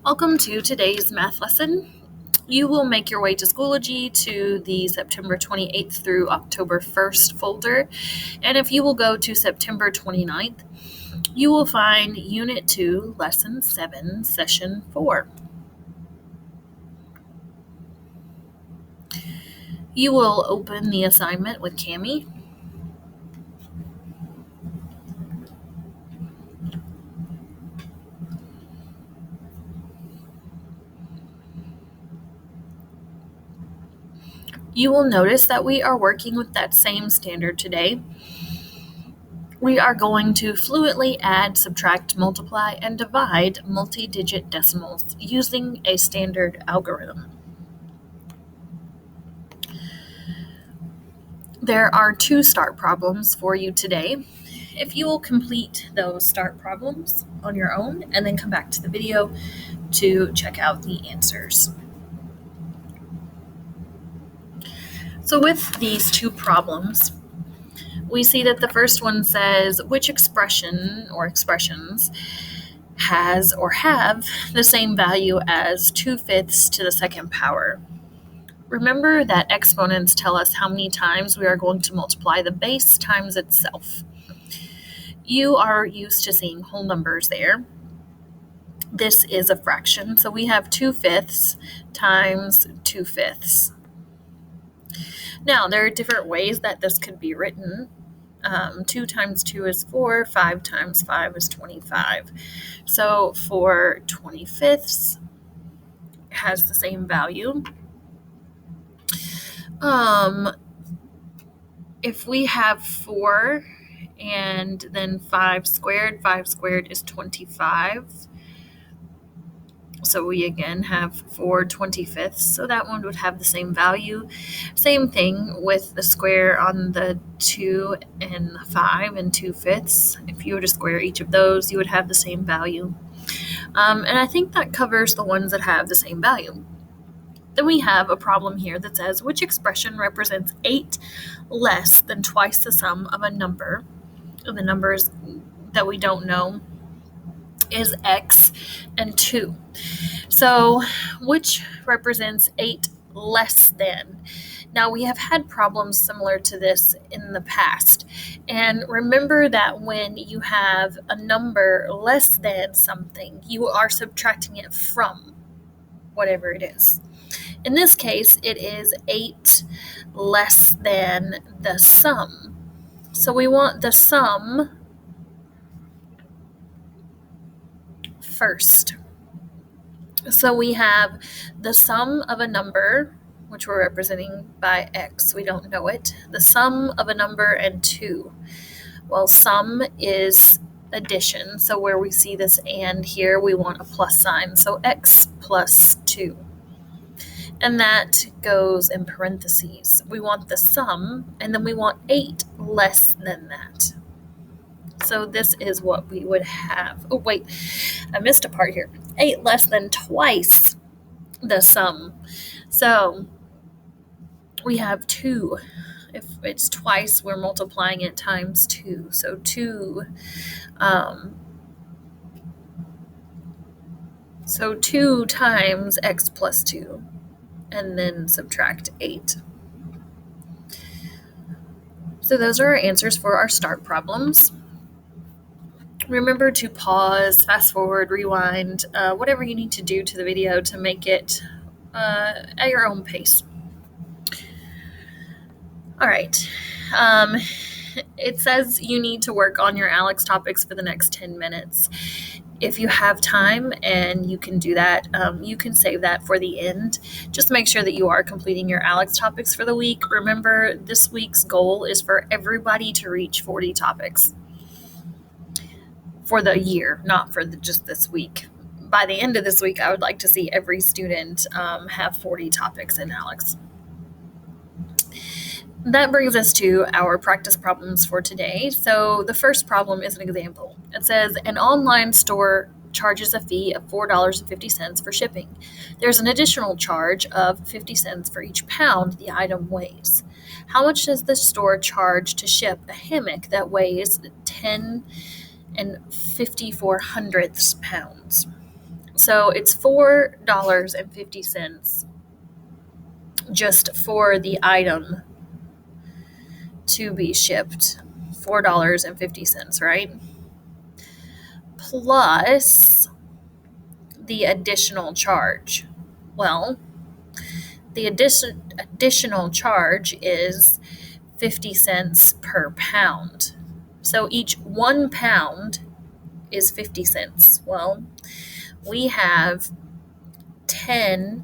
Welcome to today's math lesson. You will make your way to Schoology to the September 28th through October 1st folder. And if you will go to September 29th, you will find Unit 2, Lesson 7, Session 4. You will open the assignment with Cami. You will notice that we are working with that same standard today. We are going to fluently add, subtract, multiply, and divide multi-digit decimals using a standard algorithm. There are 2 start problems for you today. If you will complete those start problems on your own and then come back to the video to check out the answers. So with these 2 problems, we see that the first one says which expression or expressions has or have the same value as 2/5 to the second power. Remember that exponents tell us how many times we are going to multiply the base times itself. You are used to seeing whole numbers there. This is a fraction, so we have 2/5 times 2/5. Now, there are different ways that this could be written. 2 times 2 is 4, 5 times 5 is 25. So for 25ths, it has the same value. If we have 4 and then 5 squared is 25. So we again have 4 25ths, so that one would have the same value. Same thing with the square on the 2 and 5 and 2/5. If you were to square each of those, you would have the same value. And I think that covers the ones that have the same value. Then we have a problem here that says which expression represents 8 less than twice the sum of a number. The numbers that we don't know is x and 2. So which represents 8 less than? Now, we have had problems similar to this in the past. And remember that when you have a number less than something, you are subtracting it from whatever it is. In this case, it is 8 less than the sum. So we want the sum first. So we have the sum of a number, which we're representing by x. We don't know it. The sum of a number and 2. Well, sum is addition. So where we see this and here, we want a plus sign. So x plus 2. And that goes in parentheses. We want the sum, and then we want 8 less than that. So this is what we would have. Oh, wait, I missed a part here. 8 less than twice the sum. So we have 2. If it's twice, we're multiplying it times 2. So 2, 2 times x plus 2, and then subtract 8. So those are our answers for our start problems. Remember to pause, fast forward, rewind, whatever you need to do to the video to make it at your own pace. All right. It says you need to work on your ALEKS topics for the next 10 minutes. If you have time and you can do that, you can save that for the end. Just make sure that you are completing your ALEKS topics for the week. Remember, this week's goal is for everybody to reach 40 topics for the year, not for just this week. By the end of this week, I would like to see every student have 40 topics in ALEKS. That brings us to our practice problems for today. So the first problem is an example. It says an online store charges a fee of $4.50 for shipping. There's an additional charge of 50 cents for each pound the item weighs. How much does the store charge to ship a hammock that weighs 10 and 54 hundredths pounds? So it's $4.50 just for the item to be shipped. $4.50, right? Plus the additional charge. Well, the additional charge is 50 cents per pound. So each 1 pound is 50 cents. Well, we have 10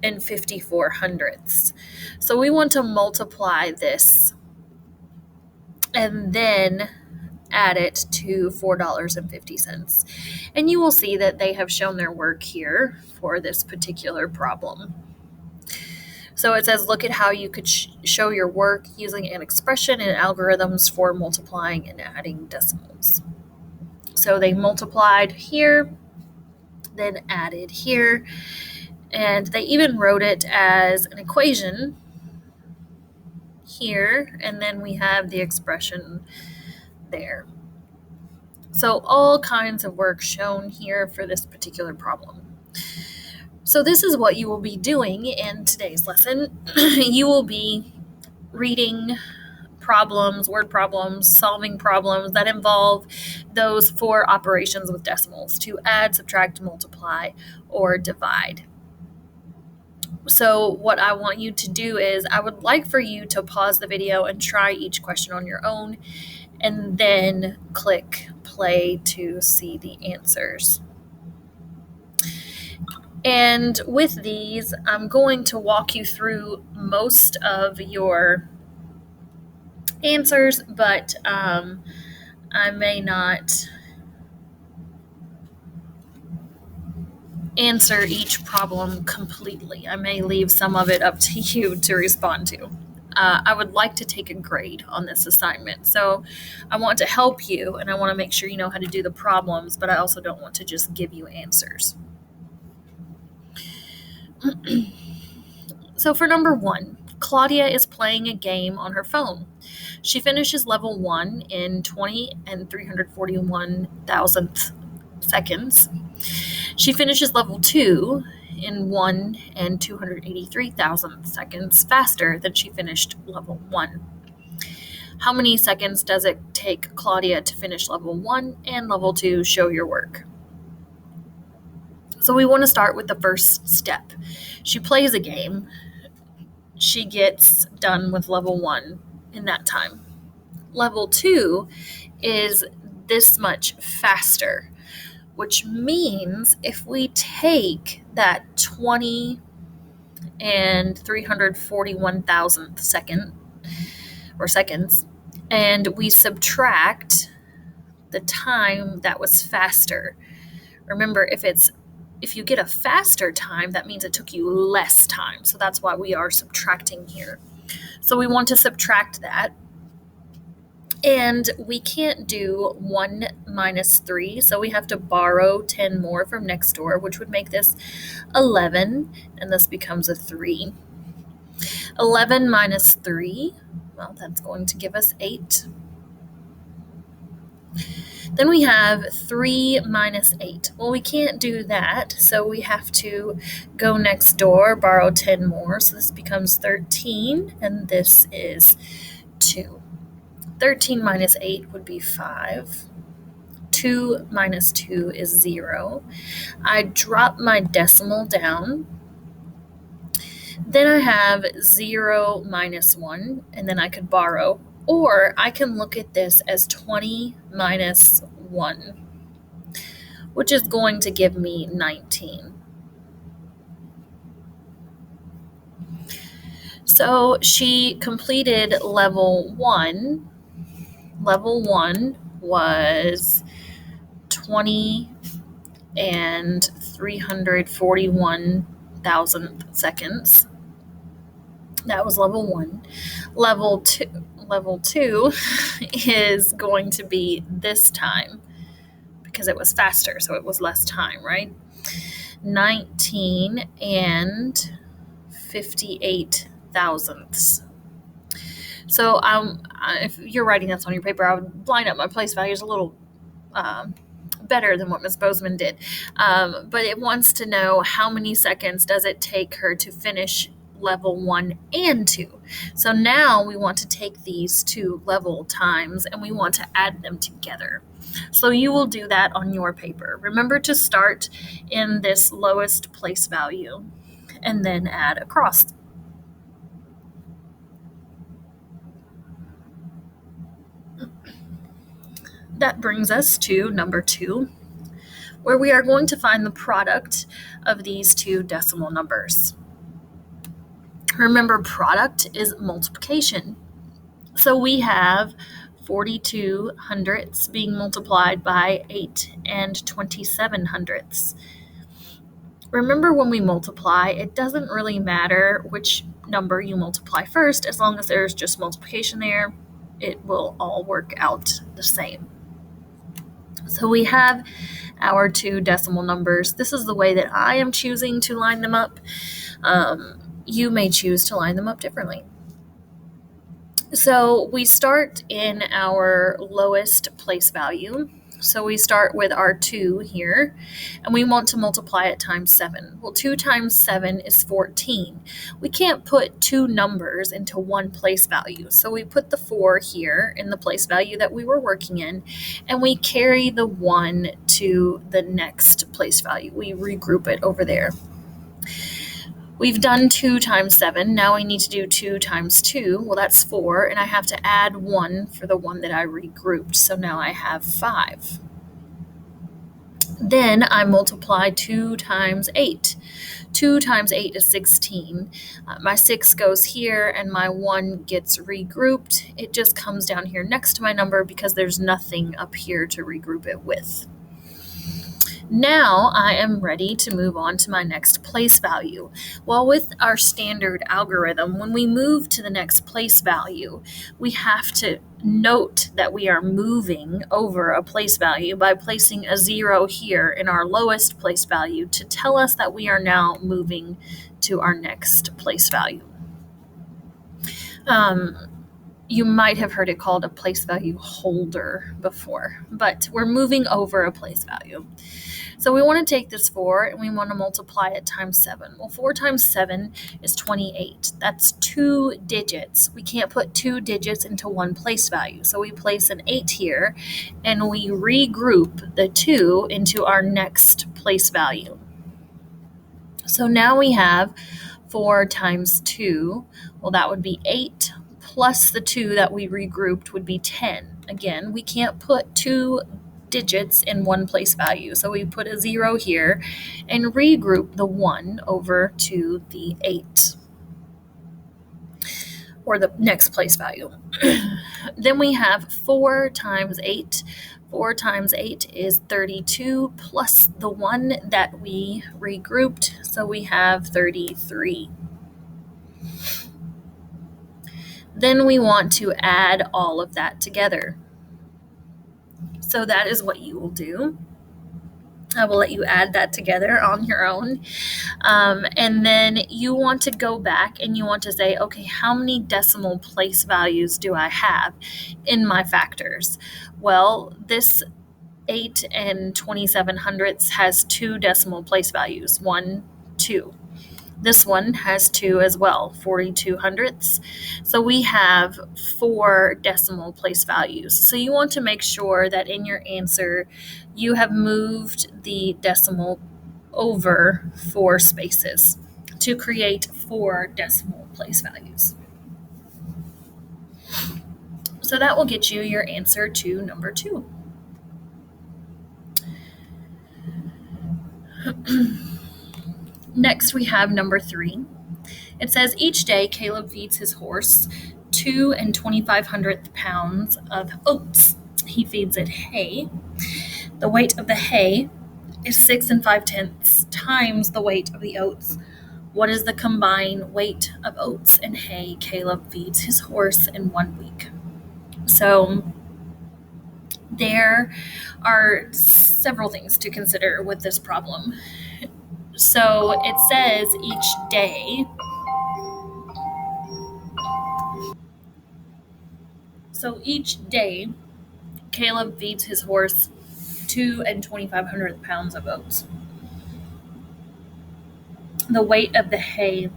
and 54 hundredths. So we want to multiply this and then add it to $4.50. And you will see that they have shown their work here for this particular problem. So it says, look at how you could show your work using an expression and algorithms for multiplying and adding decimals. So they multiplied here, then added here, and they even wrote it as an equation here, and then we have the expression there. So all kinds of work shown here for this particular problem. So this is what you will be doing in today's lesson. You will be reading problems, word problems, solving problems that involve those 4 operations with decimals: to add, subtract, multiply, or divide. So what I want you to do is I would like for you to pause the video and try each question on your own, and then click play to see the answers. And with these, I'm going to walk you through most of your answers, but I may not answer each problem completely. I may leave some of it up to you to respond to. I would like to take a grade on this assignment. So I want to help you, and I want to make sure you know how to do the problems, but I also don't want to just give you answers. So for number 1, Claudia is playing a game on her phone. She finishes level 1 in 20 and 341 thousandth seconds. She finishes level 2 in 1 and 283 thousandth seconds faster than she finished level 1. How many seconds does it take Claudia to finish level 1 and level 2? Show your work. So we want to start with the first step. She plays a game. She gets done with level 1 in that time. Level 2 is this much faster, which means if we take that 20 and 341 thousandth second or seconds, and we subtract the time that was faster. Remember, if you get a faster time, that means it took you less time. So that's why we are subtracting here. So we want to subtract that. And we can't do 1 minus 3, so we have to borrow 10 more from next door, which would make this 11, and this becomes a 3. 11 minus 3, well, that's going to give us 8. Then we have 3 minus 8. Well, we can't do that, so we have to go next door, borrow 10 more, so this becomes 13, and this is 2. 13 minus 8 would be 5. 2 minus 2 is 0. I drop my decimal down. Then I have 0 minus 1, and then I could borrow. Or I can look at this as 20 minus 1, which is going to give me 19. So she completed level 1. Level 1 was 20 and 341 thousandth seconds. That was level 1. Level 2 is going to be this time because it was faster, so it was less time, right? 19 and 58 thousandths. So if you're writing this on your paper, I would line up my place values a little better than what Ms. Bozeman did. But it wants to know how many seconds does it take her to finish level 1 and 2. So now we want to take these two level times and we want to add them together. So you will do that on your paper. Remember to start in this lowest place value and then add across. That brings us to number 2, where we are going to find the product of these two decimal numbers. Remember, product is multiplication. So we have 42 hundredths being multiplied by 8 and 27 hundredths. Remember, when we multiply, it doesn't really matter which number you multiply first. As long as there's just multiplication there, it will all work out the same. So we have our two decimal numbers. This is the way that I am choosing to line them up. You may choose to line them up differently. So we start in our lowest place value. So we start with our 2 here, and we want to multiply it times 7. Well, 2 times 7 is 14. We can't put two numbers into one place value. So we put the 4 here in the place value that we were working in, and we carry the 1 to the next place value. We regroup it over there. We've done 2 times 7. Now we need to do 2 times 2. Well, that's 4, and I have to add 1 for the one that I regrouped. So now I have 5. Then I multiply 2 times 8. 2 times 8 is 16. My 6 goes here, and my 1 gets regrouped. It just comes down here next to my number because there's nothing up here to regroup it with. Now I am ready to move on to my next place value. Well, with our standard algorithm, when we move to the next place value, we have to note that we are moving over a place value by placing a 0 here in our lowest place value to tell us that we are now moving to our next place value. You might have heard it called a place value holder before, but we're moving over a place value. So we want to take this 4 and we want to multiply it times 7. Well, 4 times 7 is 28. That's 2 digits. We can't put 2 digits into one place value. So we place an 8 here and we regroup the 2 into our next place value. So now we have 4 times 2. Well, that would be 8 plus the 2 that we regrouped would be 10. Again, we can't put 2 digits in one place value. So we put a 0 here and regroup the 1 over to the 8 or the next place value. Then we have 4 times 8. 4 times 8 is 32 plus the 1 that we regrouped. So we have 33. Then we want to add all of that together. So that is what you will do. I will let you add that together on your own. And then you want to go back and you want to say, okay, how many decimal place values do I have in my factors? Well, this 8 and 27 hundredths has 2 decimal place values, 1, 2. This one has 2 as well, 42 hundredths. So we have 4 decimal place values. So you want to make sure that in your answer, you have moved the decimal over 4 spaces to create 4 decimal place values. So that will get you your answer to number 2. Next, we have number 3. It says, each day Caleb feeds his horse 2 2/25 pounds of oats. He feeds it hay. The weight of the hay is 6 5/10 times the weight of the oats. What is the combined weight of oats and hay Caleb feeds his horse in 1 week? So there are several things to consider with this problem. So it says each day. So each day, Caleb feeds his horse 2 and 2,500 pounds of oats. The weight of the hay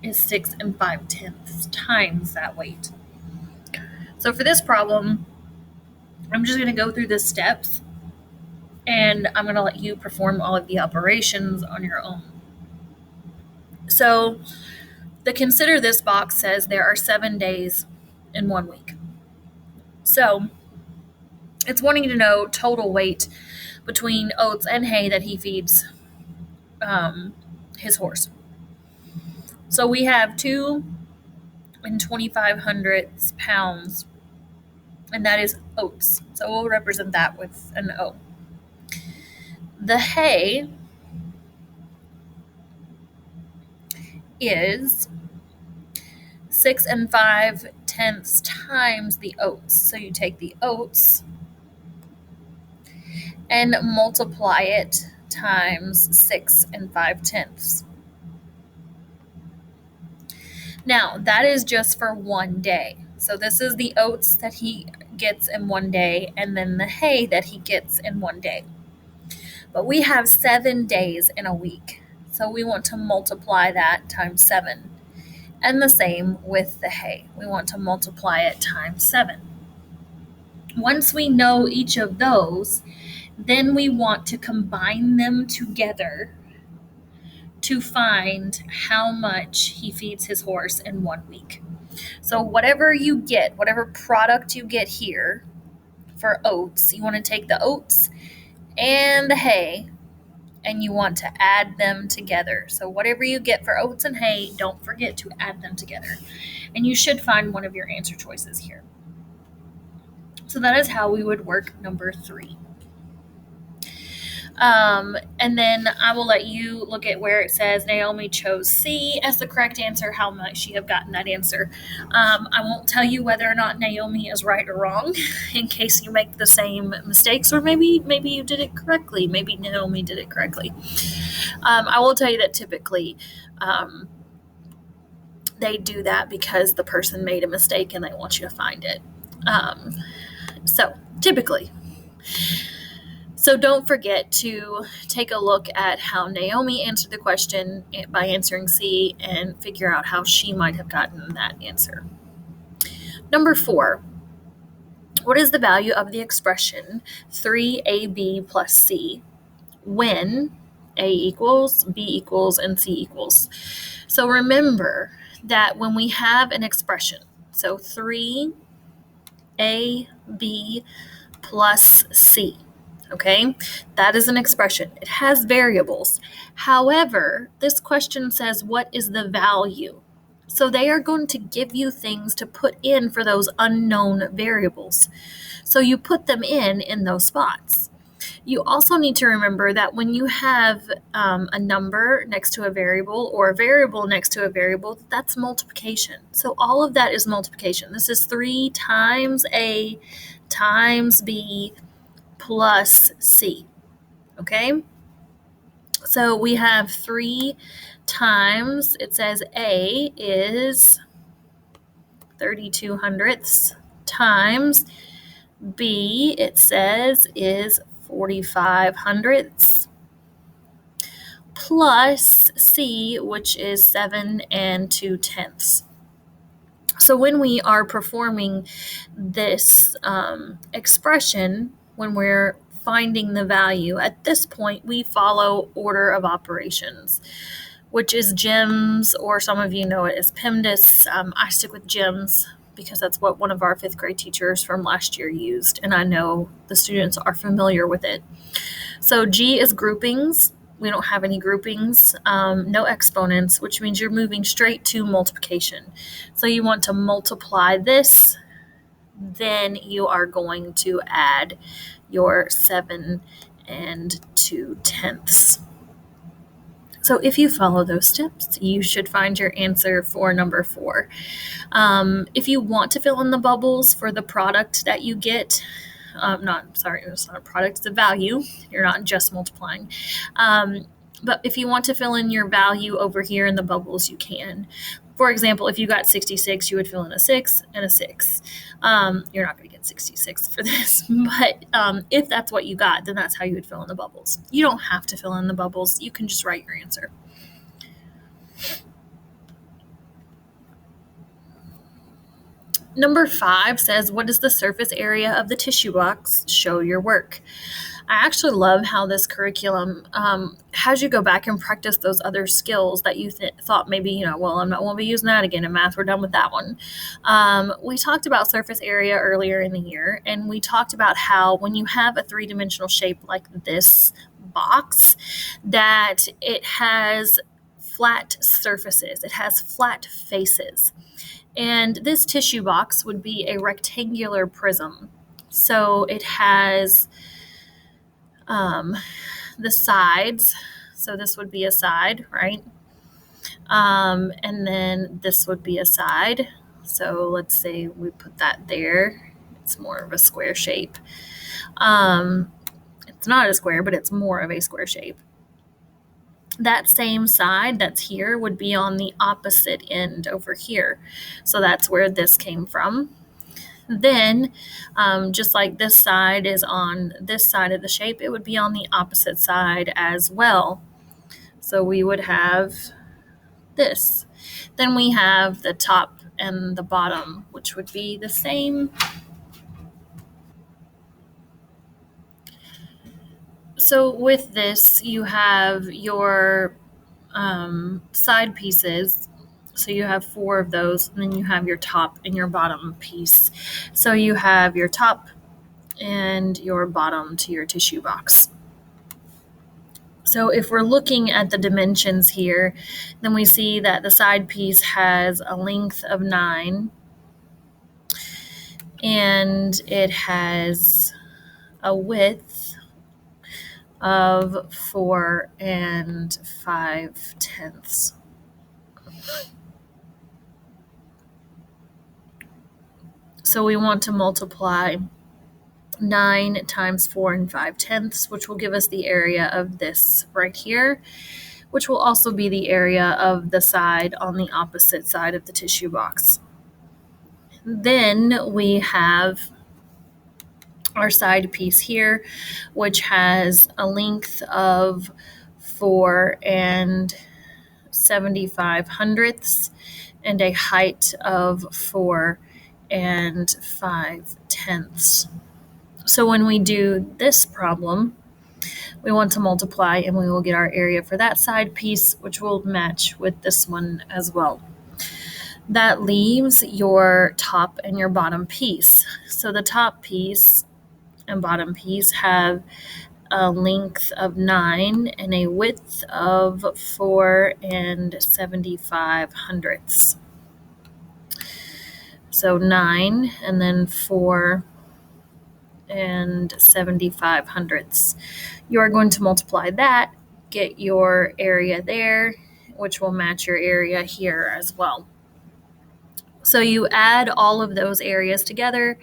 is 6 5/10 times that weight. So for this problem, I'm just going to go through the steps, and I'm going to let you perform all of the operations on your own. So the consider this box says there are 7 days in 1 week. So it's wanting to know total weight between oats and hay that he feeds his horse. So we have 2 and 2,500 pounds, and that is oats. So we'll represent that with an O. The hay is 6 5/10 times the oats. So you take the oats and multiply it times 6 5/10. Now, that is just for 1 day. So this is the oats that he gets in 1 day, and then the hay that he gets in 1 day. But we have 7 days in a week, so we want to multiply that times 7. And the same with the hay. We want to multiply it times 7. Once we know each of those, then we want to combine them together to find how much he feeds his horse in 1 week. So whatever you get, whatever product you get here for oats, you want to take the oats and the hay, and you want to add them together. So whatever you get for oats and hay, don't forget to add them together. And you should find one of your answer choices here. So that is how we would work number 3. And then I will let you look at where it says Naomi chose C as the correct answer, how might she have gotten that answer. I won't tell you whether or not Naomi is right or wrong in case you make the same mistakes, or maybe you did it correctly. Maybe Naomi did it correctly. I will tell you that typically they do that because the person made a mistake and they want you to find it. So typically. So don't forget to take a look at how Naomi answered the question by answering C and figure out how she might have gotten that answer. Number 4, what is the value of the expression 3AB plus C when A equals, B equals, and C equals? So remember that when we have an expression, so 3AB plus C, okay, that is an expression. It has variables. However, this question says, what is the value? So they are going to give you things to put in for those unknown variables. So you put them in those spots. You also need to remember that when you have a number next to a variable or a variable next to a variable, that's multiplication. So all of that is multiplication. This is 3 times A times B plus C, okay? So we have 3 times, it says A is 32 hundredths times B, it says, is 45 hundredths plus C, which is 7 2/10. So when we are performing this expression, when we're finding the value, at this point we follow order of operations, which is GEMS, or some of you know it as PEMDAS. I stick with GEMS because that's what one of our 5th grade teachers from last year used, and I know the students are familiar with it. So G is groupings. We don't have any groupings, no exponents, which means you're moving straight to multiplication. So you want to multiply this, then you are going to add your 7 2/10. So if you follow those steps, you should find your answer for number 4. If you want to fill in the bubbles for the product that you get, it's not a product, it's a value. You're not just multiplying. But if you want to fill in your value over here in the bubbles, you can. For example, if you got 66, you would fill in a 6 and a 6. You're not going to get 66 for this, but if that's what you got, then that's how you would fill in the bubbles. You don't have to fill in the bubbles. You can just write your answer. Number 5 says, what is the surface area of the tissue box? Show your work. I actually love how this curriculum has you go back and practice those other skills that you thought maybe, well, I'm not going to be using that again in math. We're done with that one. We talked about surface area earlier in the year, and we talked about how when you have a three-dimensional shape like this box, that it has flat surfaces. It has flat faces. And this tissue box would be a rectangular prism. So it has the sides. So this would be a side, right? And then this would be a side. So let's say we put that there. It's more of a square shape. It's not a square, but it's more of a square shape. That same side that's here would be on the opposite end over here. So that's where this came from. Then, just like this side is on this side of the shape, it would be on the opposite side as well. So we would have this. Then we have the top and the bottom, which would be the same. So with this, you have your side pieces. So you have 4 of those, and then you have your top and your bottom piece. So you have your top and your bottom to your tissue box. So if we're looking at the dimensions here, then we see that the side piece has a length of 9, and it has a width of 4 5/10. So we want to multiply 9 times 4 5/10, which will give us the area of this right here, which will also be the area of the side on the opposite side of the tissue box. Then we have our side piece here, which has a length of 4 75/100 and a height of 4 5/10. So when we do this problem, we want to multiply, and we will get our area for that side piece, which will match with this one as well. That leaves your top and your bottom piece. So the top piece and bottom piece have a length of 9 and a width of 4 75/100. So 9 and then 4 75/100. You are going to multiply that, get your area there, which will match your area here as well. So you add all of those areas together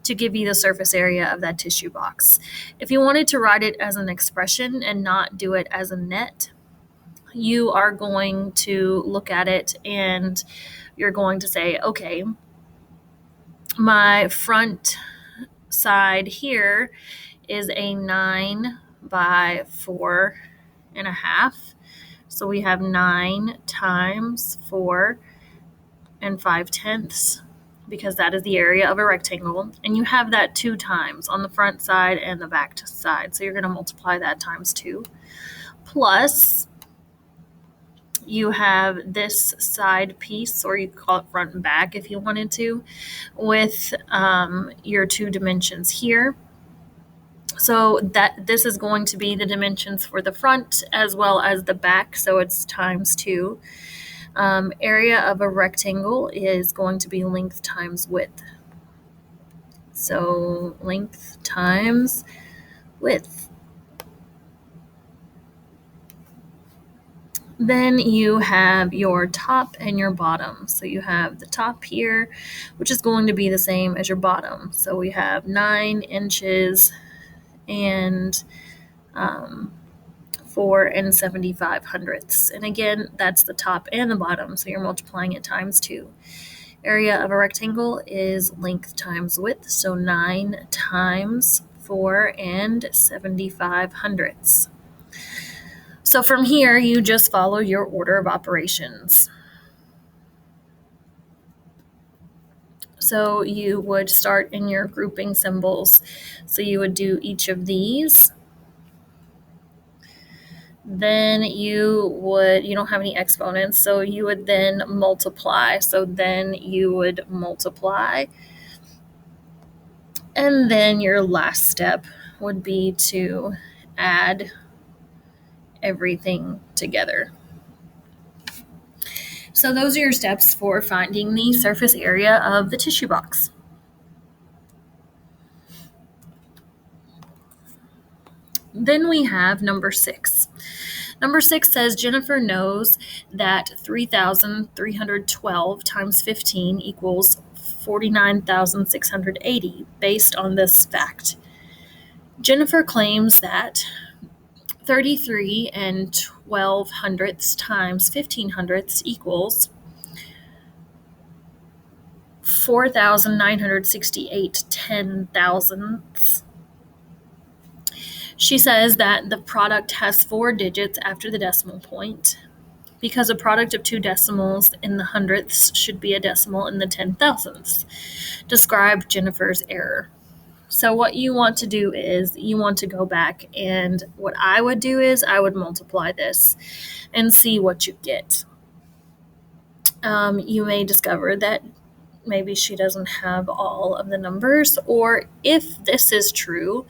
to give you the surface area of that tissue box. If you wanted to write it as an expression and not do it as a net, you are going to look at it and you're going to say, okay, my front side here is a 9 by 4.5. So we have 9 times 4 5/10, because that is the area of a rectangle. And you have that 2 times on the front side and the back side. So you're going to multiply that times 2. Plus, you have this side piece, or you could call it front and back if you wanted to, with your 2 dimensions here. So that this is going to be the dimensions for the front as well as the back, so it's times 2. Area of a rectangle is going to be length times width. So length times width. Then you have your top and your bottom. So you have the top here, which is going to be the same as your bottom. So we have 9 inches and 4 and 75 hundredths. And again, that's the top and the bottom, so you're multiplying it times 2. Area of a rectangle is length times width, so 9 times 4 and 75 hundredths. So from here, you just follow your order of operations. So you would start in your grouping symbols. So you would do each of these. Then you don't have any exponents, so you would then multiply. So then you would multiply. And then your last step would be to add everything together. So those are your steps for finding the surface area of the tissue box. Then we have number 6. Number 6 says Jennifer knows that 3,312 times 15 equals 49,680 based on this fact. Jennifer claims that 33 and 12 hundredths times 15 hundredths equals 4,968 ten thousandths. She says that the product has 4 digits after the decimal point because a product of 2 decimals in the hundredths should be a decimal in the 10,000ths. Describe Jennifer's error. So what you want to do is you want to go back, and what I would do is I would multiply this and see what you get. You may discover that maybe she doesn't have all of the numbers, or if this is true,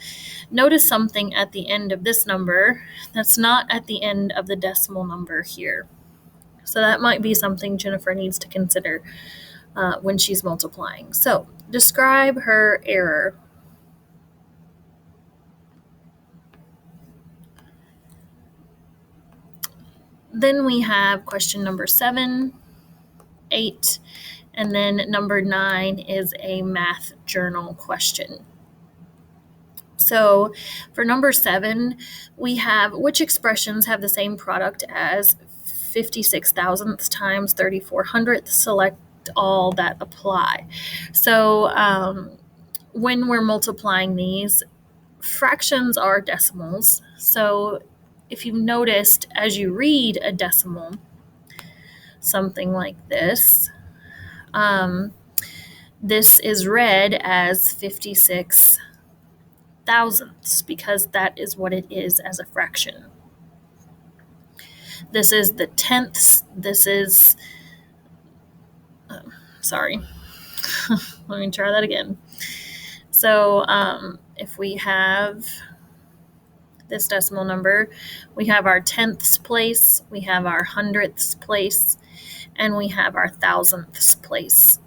notice something at the end of this number that's not at the end of the decimal number here. So that might be something Jennifer needs to consider when she's multiplying. So describe her error. Then we have question number 7, 8, and then number 9 is a math journal question. So for number 7, we have which expressions have the same product as 56 thousandths times 34 hundredths. Select all that apply. So when we're multiplying these, fractions are decimals. So if you've noticed, as you read a decimal, something like this, this is read as 56 thousandths because that is what it is as a fraction. This is the tenths. This is, sorry, let me try that again. So if we have this decimal number, we have our tenths place, we have our hundredths place, and we have our thousandths place.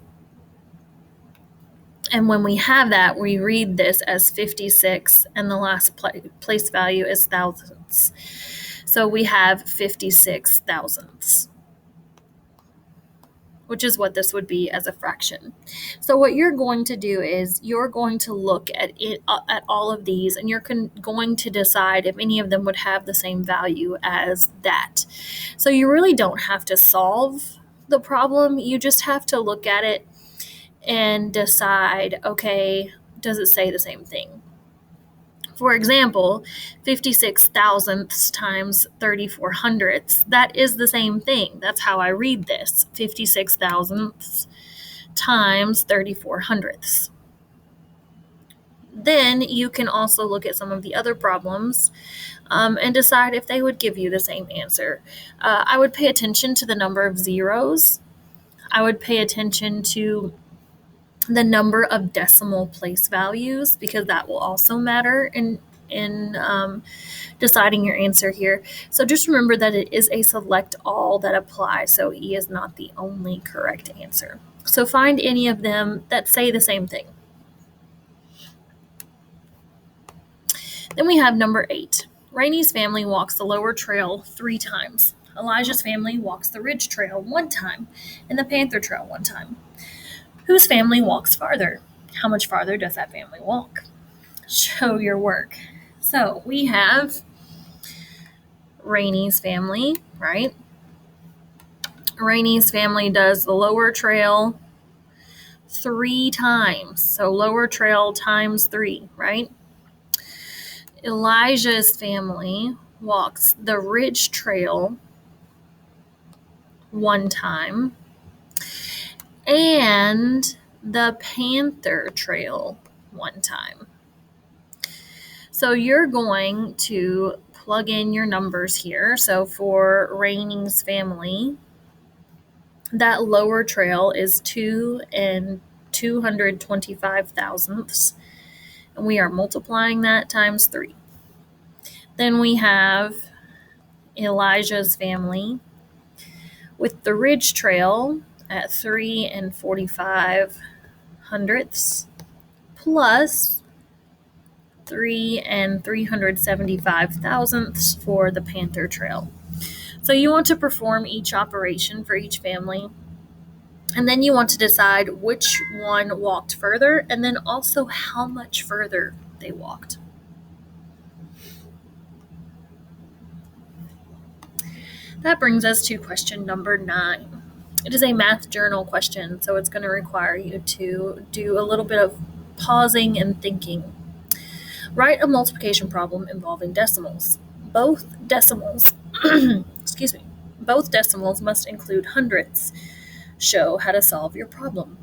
And when we have that, we read this as 56, and the last place value is thousandths. So we have 56 thousandths, which is what this would be as a fraction. So what you're going to do is you're going to look at it at all of these, and you're going to decide if any of them would have the same value as that. So you really don't have to solve the problem. You just have to look at it and decide, okay, does it say the same thing? For example, 56 thousandths times 34 hundredths, that is the same thing. That's how I read this, 56 thousandths times 34 hundredths. Then you can also look at some of the other problems and decide if they would give you the same answer. I would pay attention to the number of zeros. I would pay attention to the number of decimal place values, because that will also matter in deciding your answer here. So just remember that it is a select all that apply, so E is not the only correct answer. So find any of them that say the same thing. Then we have number 8. Rainey's family walks the lower trail 3 times. Elijah's family walks the ridge trail 1 time and the panther trail 1 time. Whose family walks farther? How much farther does that family walk? Show your work. So we have Rainey's family, right? Rainey's family does the lower trail 3 times. So lower trail times 3, right? Elijah's family walks the ridge trail 1 time and the Panther Trail 1 time. So you're going to plug in your numbers here. So for Rainey's family, that lower trail is 2 and 225 thousandths, and we are multiplying that times 3. Then we have Elijah's family with the ridge trail at 3 and 45 hundredths plus 3 and 375 thousandths for the Panther Trail. So you want to perform each operation for each family, and then you want to decide which one walked further and then also how much further they walked. That brings us to question number 9. It is a math journal question, so it's going to require you to do a little bit of pausing and thinking. Write a multiplication problem involving decimals. Both decimals, both decimals must include hundredths. Show how to solve your problem.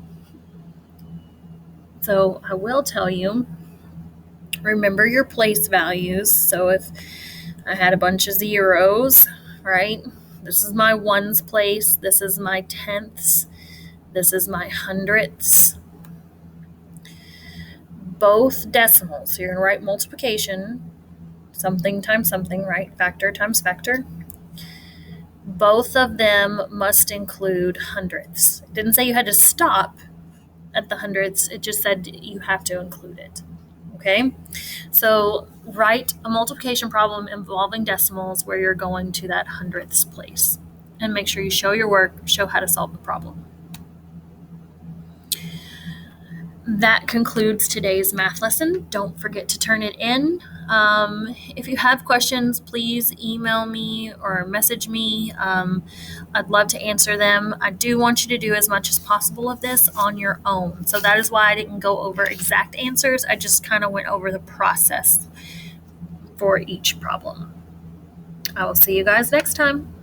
So I will tell you, remember your place values. So if I had a bunch of zeros, right? This is my ones place, this is my tenths, this is my hundredths. Both decimals, so you're going to write multiplication, something times something, right? Factor times factor. Both of them must include hundredths. It didn't say you had to stop at the hundredths, it just said you have to include it. Okay? So write a multiplication problem involving decimals where you're going to that hundredths place. And make sure you show your work, show how to solve the problem. That concludes today's math lesson. Don't forget to turn it in. If you have questions, please email me or message me. I'd love to answer them. I do want you to do as much as possible of this on your own. So that is why I didn't go over exact answers. I just kind of went over the process for each problem. I will see you guys next time.